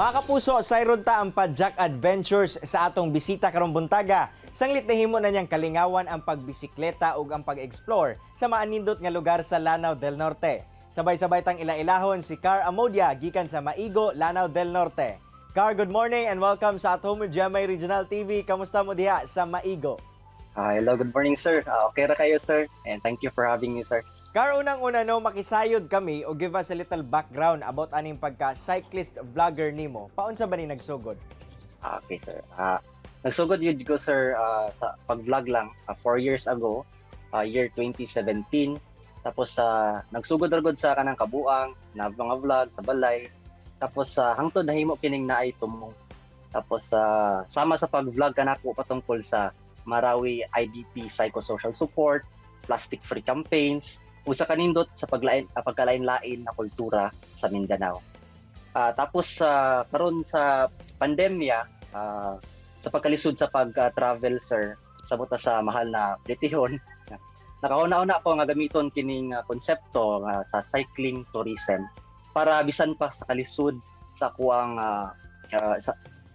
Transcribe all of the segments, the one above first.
Mga kapuso, sayron ta ang Padjak Adventures sa atong bisita karong buntaga. Sanglit na himo na niyang kalingawan ang pagbisikleta ug ang pag-explore sa maanindot nga lugar sa Lanao del Norte. Sabay-sabay tang ila-ilahon si Car Amodia gikan sa Maigo, Lanao del Norte. Car, good morning and welcome sa At Home with GMA Regional TV. Kamusta mo diha sa Maigo? Hello, good morning sir. Okay ra kayo sir and thank you for having me sir. Car, unang-una no, makisayod kami o give us a little background about aning pagka-cyclist vlogger nimo. Paunsa ba ni nagsugod? Okay sir. Nagsugod yun ko sir sa pag-vlog lang 4 years ago, year 2017. Tapos nagsugod-ragod sa kanang kabuang na mga vlog sa balay. Tapos hangtod nahimo kining naay tumong. Tapos sama sa pag-vlog kanako patungkol sa Marawi IDP psychosocial support, plastic-free campaigns, usa kanindot sa pagkalain-lain na kultura sa Mindanao. Tapos karon sa pandemya, sa pagkalisod sa pag-travel sir, sabota sa mahal na pretihon, nakauna-una ako nga gamiton kining konsepto sa cycling tourism para bisan pa sa kalisod sa kuang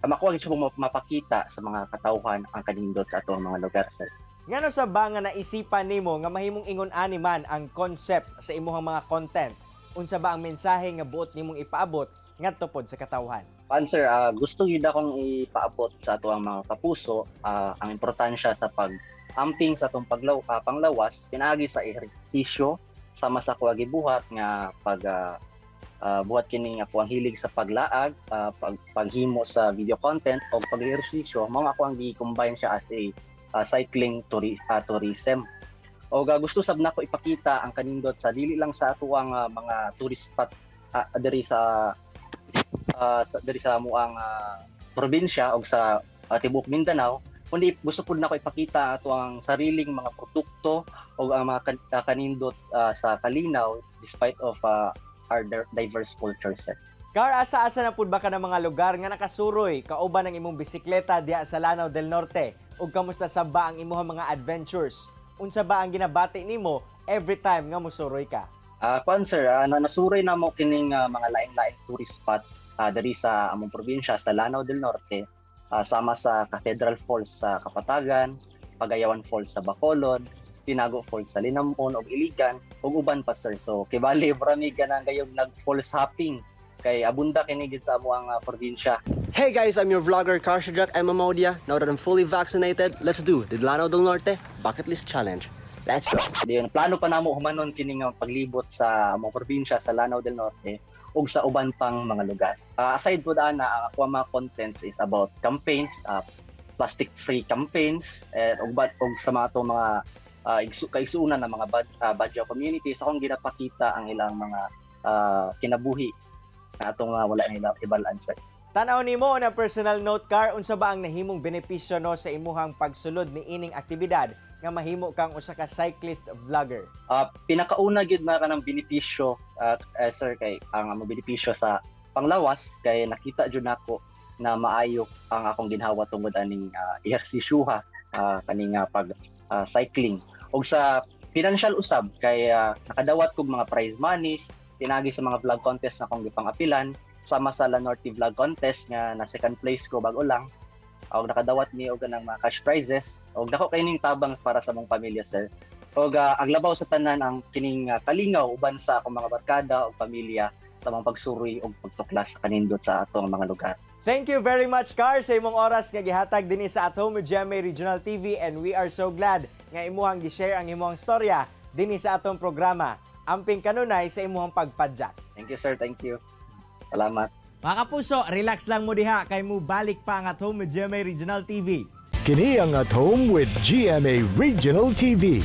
makuha siya mapakita sa mga katawhan ang kanindot sa atong mga lugar sir. Ngano sa ba nga naisipan nimo nga mahimong ingon ani man ang concept sa imong mga content? Unsa ba ang mensahe nga buot nimong ipaabot ngadto pod sa katawhan? Sir, gusto yun akong ipaabot sa ato ang mga kapuso ang importansya sa pag-amping sa atong panglawas pinaagi sa ehersisyo sama sa kuha gibuhat nga buhat kini nga ako ang hilig sa paglaag, paghimo sa video content o pag-ehersisyo, mga ako ang gi-combine siya as a cycling tourism. O gusto sab nako ipakita ang kanindot sa dili lang sa atuang mga tourist spot diri sa amuang probinsya o sa tibuok Mindanao, kundi gusto pud nako ipakita atuang sariling mga produkto o ang mga kanindot sa kalinaw despite of our diverse cultures. Car, asa-asa na pud ba ka ng mga lugar nga nakasuroy kauban ng imong bisikleta diha sa Lanao del Norte? Ug kamusta sa ba ang imong mga adventures? Unsa ba ang ginabati nimo every time nga mosuroy ka? Sir, nasuroy na mo kining mga lain-laing tourist spots diri sa among probinsya sa Lanao del Norte, sama sa Cathedral Falls sa Kapatagan, Pagayawan Falls sa Bacolod, Tinago Falls sa Linamon ug Iligan ug uban pa sir. So kibali marami ganang gayong nag-falls hopping kay abunda kini gid sa amo ang probinsya. Hey guys, I'm your vlogger Karshajak Modia. Now that I'm fully vaccinated, let's do the Lanao del Norte Bucket List Challenge. Let's go! Diyon, plano pa namo humanon kining paglibot sa among probinsya sa Lanao del Norte ug sa uban pang mga lugar. Aside po daan na ang ako mga contents is about campaigns, plastic-free campaigns, ug sa mga to mga kaigsuunan ng mga Badyaw communities, akong ginapakita ang ilang mga kinabuhi na atong wala nila ibalaan sir. Tanaw nimo na personal note, Car, unsa ba ang nahimong benepisyo no sa imuhang pagsulod ni ining aktibidad nga mahimo kang usa ka cyclist vlogger? Pinakauna gyud na kanang benepisyo sir kay ang benepisyo sa panglawas kay nakita jud nako na maayo ang akong ginhawa tungod aning ehersisyoha kaning pag cycling. Og sa financial usab kay nakadawat kog mga prize monies pinagi sa mga vlog contest na akong gipang-apilan sama sa La Norte Vlog Contest nga na second place ko bago lang. Og nakadawat ni og ng mga cash prizes og dako kay ning tabang para sa mong pamilya sir. Og ang labaw sa tanan ang kining kalingaw uban sa akong mga barkada o pamilya sa mga pagsuroy og pagtuklas kanindot sa atong mga lugar. Thank you very much, Car, sa imong oras nga gihatag dinhi sa At Home with GMA Regional TV, and we are so glad nga imuhang gi-share ang imong storya dinhi sa atong programa. Amping kanunay sa imong pagpadjak. Thank you sir, thank you. Salamat. Mga kapuso, relax lang mo diha kay mo balik pa ang At Home with GMA Regional TV. Kini ang At Home with GMA Regional TV.